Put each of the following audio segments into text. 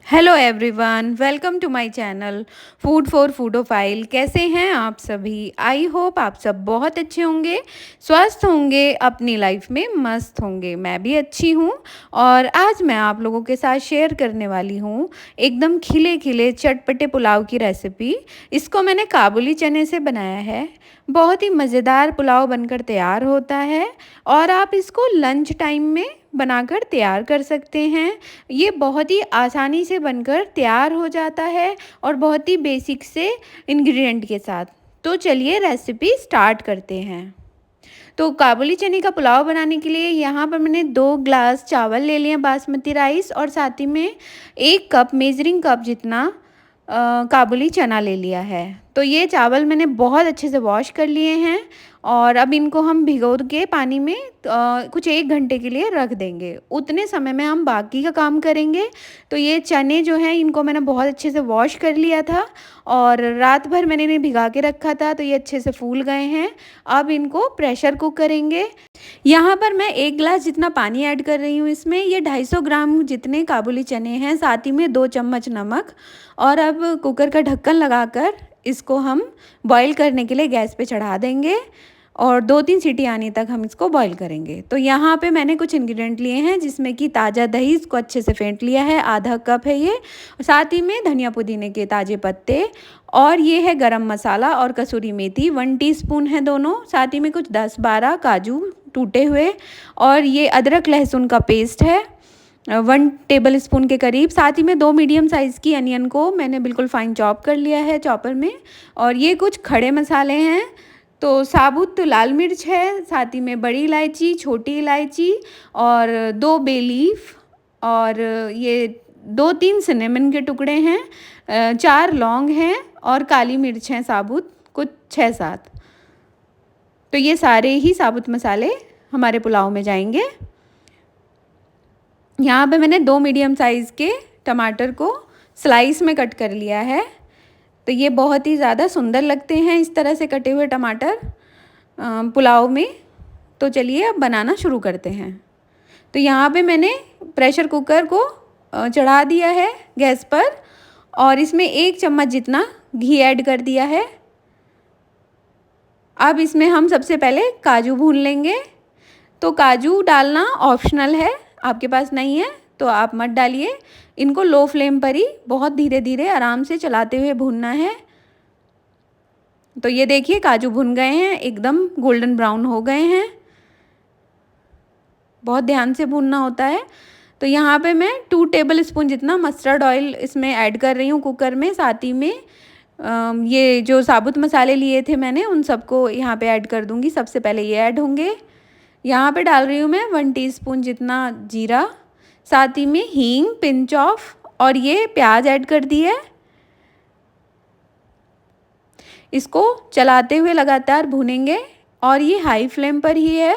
Hello everyone, welcome to my channel food for foodophile. कैसे हैं आप सभी? आई होप आप सब बहुत अच्छे होंगे, स्वस्थ होंगे, अपनी लाइफ में मस्त होंगे। मैं भी अच्छी हूँ और आज मैं आप लोगों के साथ शेयर करने वाली हूँ एकदम खिले खिले चटपटे पुलाव की रेसिपी। इसको मैंने काबुली चने से बनाया है। बहुत ही मज़ेदार पुलाव बनकर तैयार होता है और आप इसको लंच टाइम में बनाकर तैयार कर सकते हैं। ये बहुत ही आसानी से बनकर तैयार हो जाता है और बहुत ही बेसिक से इंग्रेडिएंट के साथ। तो चलिए रेसिपी स्टार्ट करते हैं। तो काबुली चने का पुलाव बनाने के लिए यहाँ पर मैंने 2 ग्लास चावल ले लिए बासमती राइस और साथ ही में 1 कप मेजरिंग कप जितना काबुली चना ले लिया है। तो ये चावल मैंने बहुत अच्छे से वॉश कर लिए हैं और अब इनको हम भिगो के पानी में कुछ 1 घंटे के लिए रख देंगे। उतने समय में हम बाकी का काम करेंगे। तो ये चने जो हैं इनको मैंने बहुत अच्छे से वॉश कर लिया था और रात भर मैंने इन्हें भिगा के रखा था, तो ये अच्छे से फूल गए हैं। अब इनको प्रेशर कुक करेंगे। यहाँ पर मैं 1 गिलास जितना पानी ऐड कर रही हूँ इसमें। ये 250 ग्राम जितने काबुली चने हैं, साथ ही में 2 चम्मच नमक। और अब कुकर का ढक्कन लगाकर इसको हम बॉईल करने के लिए गैस पे चढ़ा देंगे और 2-3 सीटी आने तक हम इसको बॉईल करेंगे। तो यहाँ पे मैंने कुछ इंग्रेडिएंट लिए हैं जिसमें कि ताज़ा दही, इसको अच्छे से फेंट लिया है, आधा कप है ये। और साथ ही में धनिया पुदीने के ताज़े पत्ते और ये है गरम मसाला और कसूरी मेथी 1 टीस्पून है दोनों। साथ ही में कुछ 10-12 काजू टूटे हुए और ये अदरक लहसुन का पेस्ट है 1 टेबल स्पून के करीब। साथ ही में 2 मीडियम साइज़ की अनियन को मैंने बिल्कुल फाइन चॉप कर लिया है चॉपर में। और ये कुछ खड़े मसाले हैं। तो साबुत लाल मिर्च है, साथ ही में बड़ी इलायची, छोटी इलायची और 2 बे लीफ और ये 2-3 सिनेमन के टुकड़े हैं, 4 लौंग हैं और काली मिर्च हैं साबुत कुछ 6-7। तो ये सारे ही साबुत मसाले हमारे पुलाव में जाएंगे। यहाँ पे मैंने 2 मीडियम साइज़ के टमाटर को स्लाइस में कट कर लिया है। तो ये बहुत ही ज़्यादा सुंदर लगते हैं इस तरह से कटे हुए टमाटर पुलाव में। तो चलिए अब बनाना शुरू करते हैं। तो यहाँ पे मैंने प्रेशर कुकर को चढ़ा दिया है गैस पर और इसमें 1 चम्मच जितना घी ऐड कर दिया है। अब इसमें हम सबसे पहले काजू भून लेंगे। तो काजू डालना ऑप्शनल है, आपके पास नहीं है तो आप मत डालिए। इनको लो फ्लेम पर ही बहुत धीरे धीरे आराम से चलाते हुए भूनना है। तो ये देखिए काजू भुन गए हैं, एकदम गोल्डन ब्राउन हो गए हैं। बहुत ध्यान से भूनना होता है। तो यहाँ पे मैं 2 टेबल स्पून जितना मस्टर्ड ऑयल इसमें ऐड कर रही हूँ कुकर में। साथ ही में ये जो साबुत मसाले लिए थे मैंने उन सबको यहाँ पे ऐड कर दूँगी। सबसे पहले ये ऐड होंगे। यहाँ पे डाल रही हूँ मैं 1 टीस्पून जितना जीरा, साथ ही में हींग पिंच ऑफ और ये प्याज ऐड कर दी है। इसको चलाते हुए लगातार भूनेंगे और ये हाई फ्लेम पर ही है।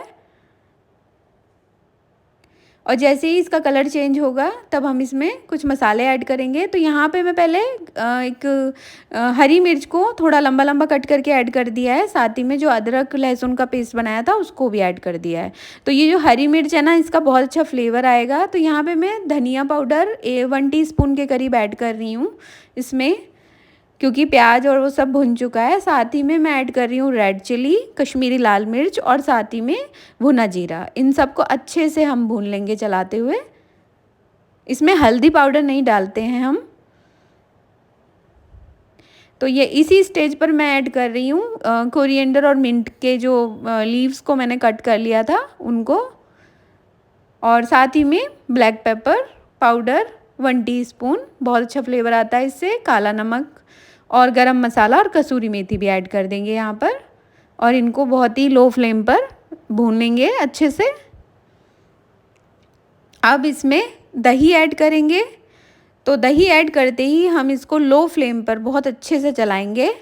और जैसे ही इसका कलर चेंज होगा तब हम इसमें कुछ मसाले ऐड करेंगे। तो यहाँ पे मैं पहले एक हरी मिर्च को थोड़ा लंबा लंबा कट करके ऐड कर दिया है। साथ ही में जो अदरक लहसुन का पेस्ट बनाया था उसको भी ऐड कर दिया है। तो ये जो हरी मिर्च है ना, इसका बहुत अच्छा फ्लेवर आएगा। तो यहाँ पे मैं धनिया पाउडर 1 टीस्पून के करीब ऐड कर रही हूँ इसमें, क्योंकि प्याज और वो सब भुन चुका है। साथ ही में मैं ऐड कर रही हूँ रेड चिली, कश्मीरी लाल मिर्च और साथ ही में भुना जीरा। इन सबको अच्छे से हम भून लेंगे चलाते हुए। इसमें हल्दी पाउडर नहीं डालते हैं हम। तो ये इसी स्टेज पर मैं ऐड कर रही हूँ कोरिएंडर और मिंट के जो लीव्स को मैंने कट कर लिया था उनको। और साथ ही में ब्लैक पेपर पाउडर 1 टीस्पून, बहुत अच्छा फ्लेवर आता है इससे। काला नमक और गरम मसाला और कसूरी मेथी भी ऐड कर देंगे यहाँ पर। और इनको बहुत ही लो फ्लेम पर भूनेंगे अच्छे से। अब इसमें दही ऐड करेंगे। तो दही ऐड करते ही हम इसको लो फ्लेम पर बहुत अच्छे से चलाएंगे।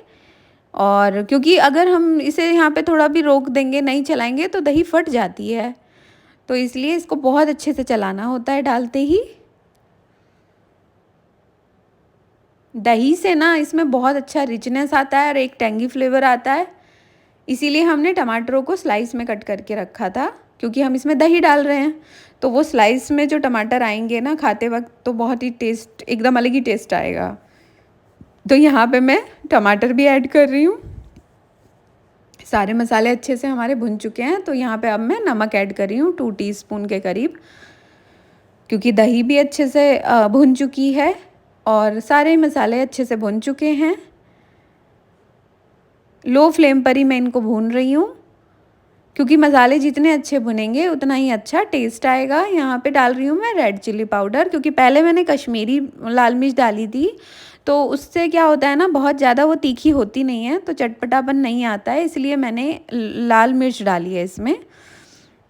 और क्योंकि अगर हम इसे यहाँ पे थोड़ा भी रोक देंगे, नहीं चलाएंगे, तो दही फट जाती है। तो इसलिए इसको बहुत अच्छे से चलाना होता है डालते ही। दही से ना इसमें बहुत अच्छा रिचनेस आता है और एक टेंगी फ्लेवर आता है। इसीलिए हमने टमाटरों को स्लाइस में कट करके रखा था। क्योंकि हम इसमें दही डाल रहे हैं। तो वो स्लाइस में जो टमाटर आएंगे ना खाते वक्त, तो बहुत ही टेस्ट, एकदम अलग ही टेस्ट आएगा। तो यहाँ पे मैं टमाटर भी ऐड कर रही हूँ। सारे मसाले अच्छे से हमारे भुन चुके हैं। तो यहाँ पे अब मैं नमक ऐड कर रही हूँ 2 टीस्पून के करीब, क्योंकि दही भी अच्छे से भुन चुकी है और सारे मसाले अच्छे से भुन चुके हैं। लो फ्लेम पर ही मैं इनको भून रही हूँ, क्योंकि मसाले जितने अच्छे भुनेंगे उतना ही अच्छा टेस्ट आएगा। यहाँ पे डाल रही हूँ मैं रेड चिल्ली पाउडर, क्योंकि पहले मैंने कश्मीरी लाल मिर्च डाली थी, तो उससे क्या होता है ना, बहुत ज़्यादा वो तीखी होती नहीं है, तो चटपटापन नहीं आता है, इसलिए मैंने लाल मिर्च डाली है इसमें।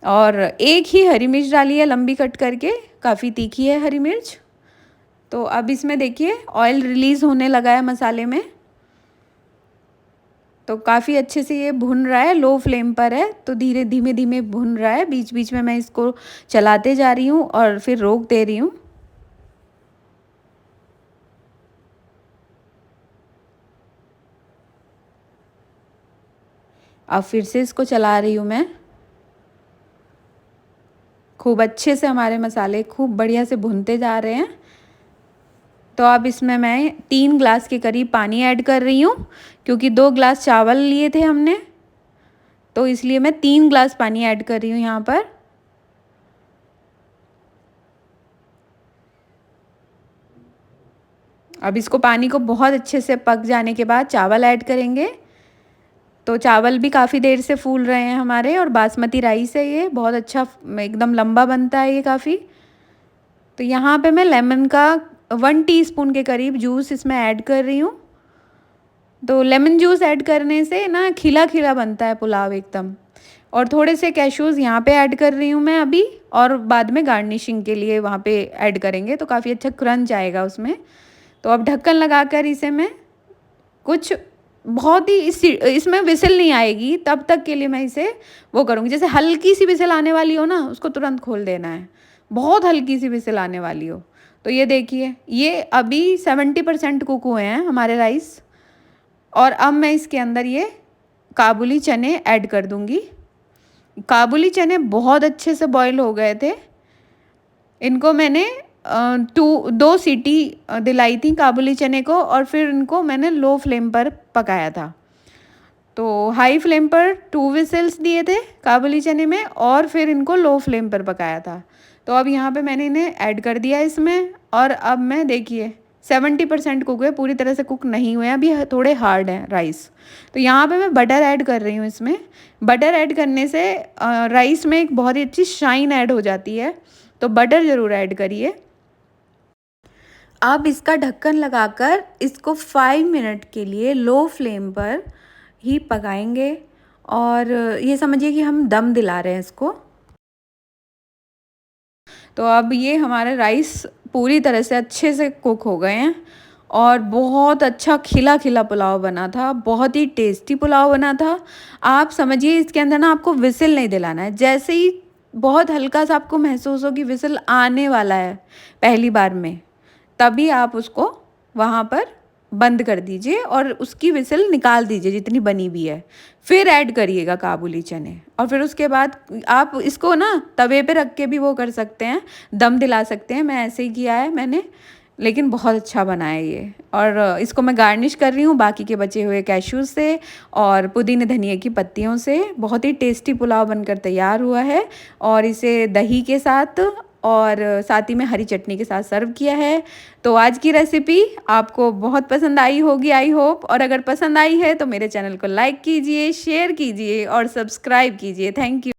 और एक ही हरी मिर्च डाली है लंबी कट करके, काफ़ी तीखी है हरी मिर्च। तो अब इसमें देखिए ऑयल रिलीज़ होने लगा है मसाले में, तो काफ़ी अच्छे से ये भुन रहा है, लो फ्लेम पर है, तो धीरे धीमे धीमे भुन रहा है। बीच बीच में मैं इसको चलाते जा रही हूँ और फिर रोक दे रही हूँ। अब फिर से इसको चला रही हूँ मैं। खूब अच्छे से हमारे मसाले खूब बढ़िया से भुनते जा रहे हैं। तो अब इसमें मैं 3 ग्लास के करीब पानी ऐड कर रही हूँ, क्योंकि 2 ग्लास चावल लिए थे हमने, तो इसलिए मैं 3 ग्लास पानी ऐड कर रही हूँ यहाँ पर। अब इसको पानी को बहुत अच्छे से पक जाने के बाद चावल ऐड करेंगे। तो चावल भी काफ़ी देर से फूल रहे हैं हमारे, और बासमती राइस है ये, बहुत अच्छा एकदम लंबा बनता है ये काफ़ी। तो यहाँ पे मैं लेमन का 1 टीस्पून के करीब जूस इसमें ऐड कर रही हूँ। तो लेमन जूस ऐड करने से ना खिला खिला बनता है पुलाव एकदम। और थोड़े से कैश्यूज़ यहाँ पे ऐड कर रही हूँ मैं अभी, और बाद में गार्निशिंग के लिए वहाँ पे ऐड करेंगे, तो काफ़ी अच्छा क्रंच आएगा उसमें। तो अब ढक्कन लगाकर इसे मैं कुछ बहुत ही इसमें विसिल नहीं आएगी तब तक के लिए मैं इसे वो करूँगी। जैसे हल्की सी विसिल आने वाली हो ना, उसको तुरंत खोल देना है, बहुत हल्की सी विसिल आने वाली हो। तो ये देखिए, ये अभी 70% कुक हुए हैं हमारे राइस। और अब मैं इसके अंदर ये काबुली चने ऐड कर दूँगी। काबुली चने बहुत अच्छे से बॉईल हो गए थे। इनको मैंने 2 सीटी दिलाई थी काबुली चने को, और फिर इनको मैंने लो फ्लेम पर पकाया था। तो हाई फ्लेम पर 2 विसिल्स दिए थे काबुली चने में, और फिर इनको लो फ्लेम पर पकाया था। तो अब यहाँ पे मैंने इन्हें ऐड कर दिया इसमें। और अब मैं देखिए 70% कुक हुए, पूरी तरह से कुक नहीं हुए, अभी थोड़े हार्ड हैं राइस। तो यहाँ पे मैं बटर ऐड कर रही हूँ इसमें। बटर ऐड करने से राइस में एक बहुत ही अच्छी शाइन ऐड हो जाती है, तो बटर ज़रूर ऐड करिए। अब इसका ढक्कन लगाकर इसको 5 मिनट के लिए लो फ्लेम पर ही पकाएंगे, और ये समझिए कि हम दम दिला रहे हैं इसको। तो अब ये हमारे राइस पूरी तरह से अच्छे से कुक हो गए हैं, और बहुत अच्छा खिला खिला पुलाव बना था, बहुत ही टेस्टी पुलाव बना था। आप समझिए इसके अंदर ना आपको विसिल नहीं दिलाना है, जैसे ही बहुत हल्का सा आपको महसूस हो कि विसिल आने वाला है पहली बार में, तभी आप उसको वहाँ पर बंद कर दीजिए और उसकी विसिल निकाल दीजिए जितनी बनी हुई है। फिर ऐड करिएगा काबुली चने, और फिर उसके बाद आप इसको ना तवे पे रख के भी वो कर सकते हैं, दम दिला सकते हैं। मैं ऐसे ही किया है मैंने, लेकिन बहुत अच्छा बना है ये। और इसको मैं गार्निश कर रही हूँ बाकी के बचे हुए कैश्यूज़ से और पुदीने धनिया की पत्तियों से। बहुत ही टेस्टी पुलाव बनकर तैयार हुआ है, और इसे दही के साथ और साथ ही में हरी चटनी के साथ सर्व किया है। तो आज की रेसिपी आपको बहुत पसंद आई होगी, आई होप। और अगर पसंद आई है तो मेरे चैनल को लाइक कीजिए, शेयर कीजिए और सब्सक्राइब कीजिए। Thank you.